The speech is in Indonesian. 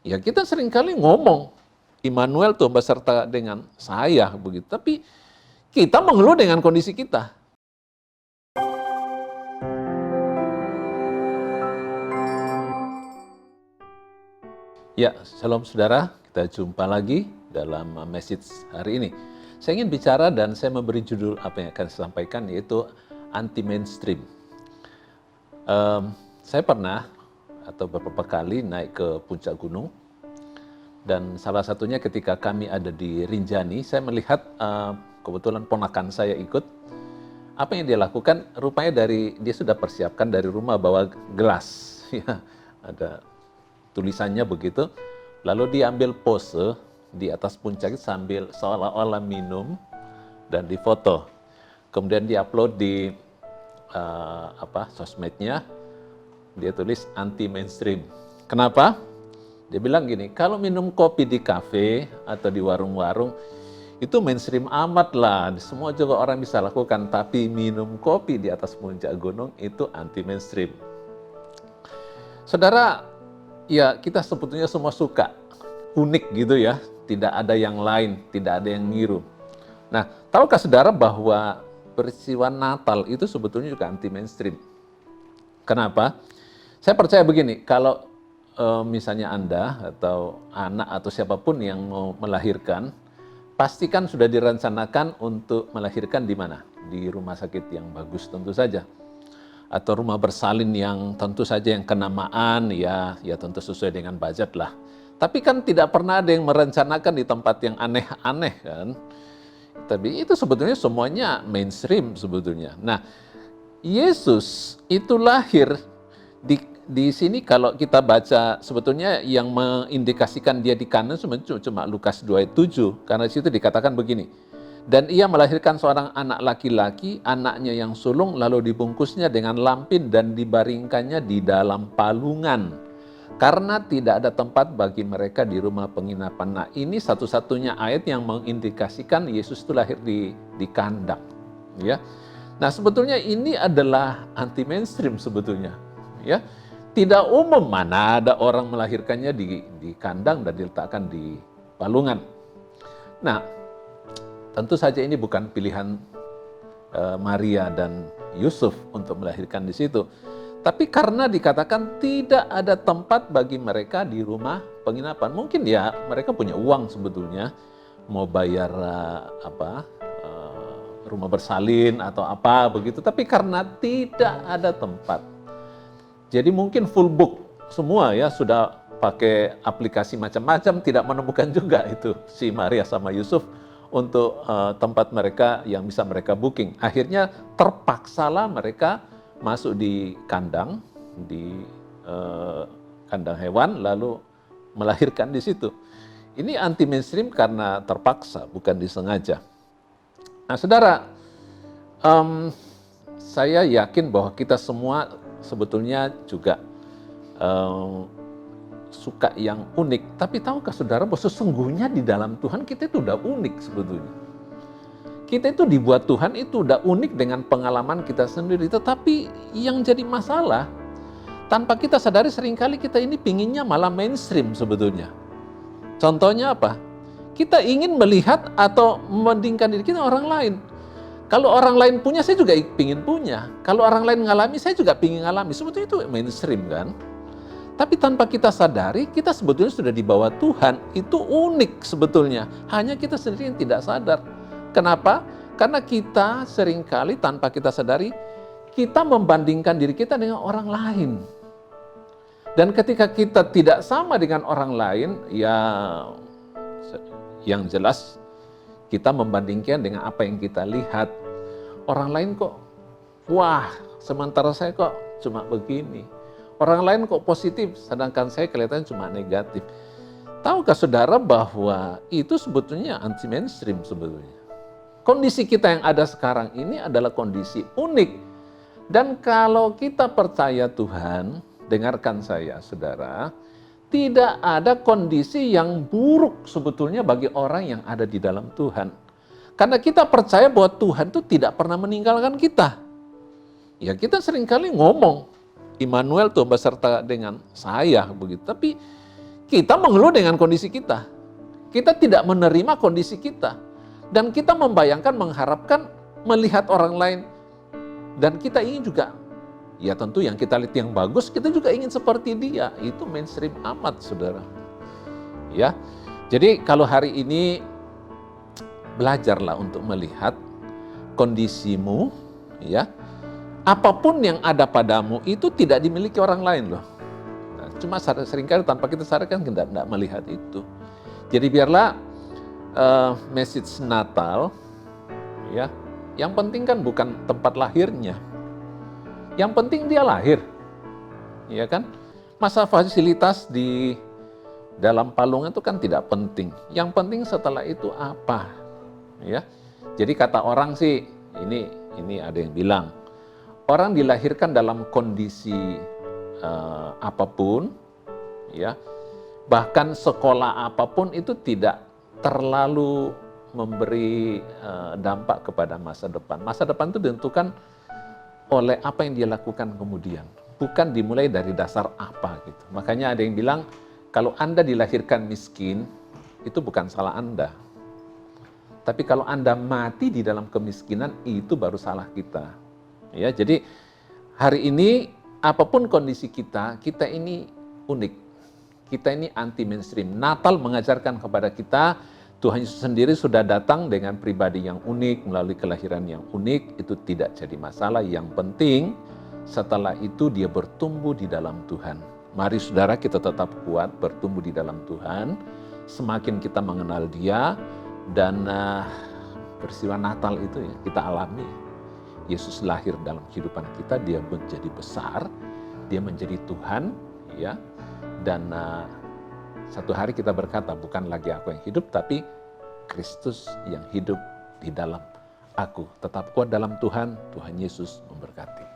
Ya kita seringkali ngomong, Immanuel tuh beserta dengan saya begitu, tapi kita mengeluh dengan kondisi kita. Ya, shalom saudara, kita jumpa lagi dalam message hari ini. Saya ingin bicara dan saya memberi judul apa yang akan saya sampaikan, yaitu anti-mainstream. Saya pernah atau beberapa kali naik ke puncak gunung, dan salah satunya ketika kami ada di Rinjani, saya melihat kebetulan ponakan saya ikut. Apa yang dia lakukan, rupanya dia sudah persiapkan dari rumah bawa gelas, ya, ada tulisannya begitu. Lalu dia ambil pose di atas puncak sambil seolah-olah minum dan difoto. Kemudian diupload di sosmednya. Dia tulis anti-mainstream. Kenapa? Dia bilang gini, kalau minum kopi di kafe atau di warung-warung, itu mainstream amat lah, semua juga orang bisa lakukan, tapi minum kopi di atas puncak gunung itu anti-mainstream. Saudara, ya kita sebetulnya semua suka, unik gitu ya, tidak ada yang lain, tidak ada yang niru. Nah, tahukah saudara bahwa peristiwa Natal itu sebetulnya juga anti-mainstream? Kenapa? Saya percaya begini, kalau misalnya Anda atau anak atau siapapun yang mau melahirkan, pastikan sudah direncanakan untuk melahirkan di mana? Di rumah sakit yang bagus tentu saja. Atau rumah bersalin yang tentu saja yang kenamaan, ya tentu sesuai dengan budget lah. Tapi kan tidak pernah ada yang merencanakan di tempat yang aneh-aneh kan. Tapi itu sebetulnya semuanya mainstream sebetulnya. Nah, Yesus itu lahir di sini kalau kita baca sebetulnya yang mengindikasikan dia di kanan cuma Lukas 2 ayat 7, karena di situ dikatakan begini. Dan ia melahirkan seorang anak laki-laki, anaknya yang sulung, lalu dibungkusnya dengan lampin dan dibaringkannya di dalam palungan. Karena tidak ada tempat bagi mereka di rumah penginapan. Nah, ini satu-satunya ayat yang mengindikasikan Yesus itu lahir di kandang. Ya. Nah, sebetulnya ini adalah anti mainstream sebetulnya. Ya. Tidak umum, mana ada orang melahirkannya di kandang dan diletakkan di palungan. Nah, tentu saja ini bukan pilihan Maria dan Yusuf untuk melahirkan di situ. Tapi karena dikatakan tidak ada tempat bagi mereka di rumah penginapan. Mungkin ya mereka punya uang sebetulnya, mau bayar rumah bersalin atau apa begitu. Tapi karena tidak ada tempat. Jadi mungkin full book semua ya, sudah pakai aplikasi macam-macam, tidak menemukan juga itu si Maria sama Yusuf untuk tempat mereka yang bisa mereka booking. Akhirnya terpaksalah mereka masuk di kandang hewan, lalu melahirkan di situ. Ini anti mainstream karena terpaksa, bukan disengaja. Nah, saudara, saya yakin bahwa kita semua sebetulnya juga suka yang unik. Tapi tahukah saudara bahwa sesungguhnya di dalam Tuhan kita itu udah unik sebetulnya. Kita itu dibuat Tuhan itu udah unik dengan pengalaman kita sendiri. Tetapi yang jadi masalah, tanpa kita sadari seringkali kita ini pinginnya malah mainstream sebetulnya. Contohnya apa? Kita ingin melihat atau membandingkan diri kita orang lain. Kalau orang lain punya, saya juga ingin punya. Kalau orang lain ngalami, saya juga ingin ngalami. Sebetulnya itu mainstream kan. Tapi tanpa kita sadari, kita sebetulnya sudah di bawah Tuhan. Itu unik sebetulnya. Hanya kita sendiri yang tidak sadar. Kenapa? Karena kita seringkali tanpa kita sadari, kita membandingkan diri kita dengan orang lain. Dan ketika kita tidak sama dengan orang lain, ya yang jelas kita membandingkan dengan apa yang kita lihat. Orang lain kok, wah, sementara saya kok cuma begini. Orang lain kok positif, sedangkan saya kelihatan cuma negatif. Tahukah saudara bahwa itu sebetulnya anti mainstream sebetulnya. Kondisi kita yang ada sekarang ini adalah kondisi unik. Dan kalau kita percaya Tuhan, dengarkan saya saudara, tidak ada kondisi yang buruk sebetulnya bagi orang yang ada di dalam Tuhan. Karena kita percaya bahwa Tuhan itu tidak pernah meninggalkan kita. Ya kita seringkali ngomong, Immanuel tuh beserta dengan saya begitu. Tapi kita mengeluh dengan kondisi kita. Kita tidak menerima kondisi kita. Dan kita membayangkan, mengharapkan, melihat orang lain. Dan kita ingin juga, ya tentu yang kita lihat yang bagus, kita juga ingin seperti dia. Itu mainstream amat, saudara. Ya, jadi kalau hari ini belajarlah untuk melihat kondisimu, ya, apapun yang ada padamu itu tidak dimiliki orang lain loh. Nah, cuma seringkali tanpa kita sadar kan tidak melihat itu. Jadi biarlah message Natal, ya, yang penting kan bukan tempat lahirnya. Yang penting dia lahir, ya kan? Masa fasilitas di dalam palungan itu kan tidak penting. Yang penting setelah itu apa, ya? Jadi kata orang sih, ini ada yang bilang, orang dilahirkan dalam kondisi apapun, ya, bahkan sekolah apapun itu tidak terlalu memberi dampak kepada masa depan. Masa depan itu ditentukan oleh apa yang dia lakukan kemudian, bukan dimulai dari dasar apa gitu. Makanya ada yang bilang, kalau Anda dilahirkan miskin, itu bukan salah Anda. Tapi kalau Anda mati di dalam kemiskinan, itu baru salah kita. Ya, jadi hari ini apapun kondisi kita ini unik. Kita ini anti mainstream. Natal mengajarkan kepada kita, Tuhan Yesus sendiri sudah datang dengan pribadi yang unik, melalui kelahiran yang unik, itu tidak jadi masalah. Yang penting setelah itu dia bertumbuh di dalam Tuhan. Mari saudara kita tetap kuat bertumbuh di dalam Tuhan. Semakin kita mengenal dia, dan peristiwa Natal itu ya, kita alami. Yesus lahir dalam kehidupan kita, dia menjadi besar, dia menjadi Tuhan, ya. Dan satu hari kita berkata, bukan lagi aku yang hidup, tapi Kristus yang hidup di dalam aku. Tetap kuat dalam Tuhan, Tuhan Yesus memberkati.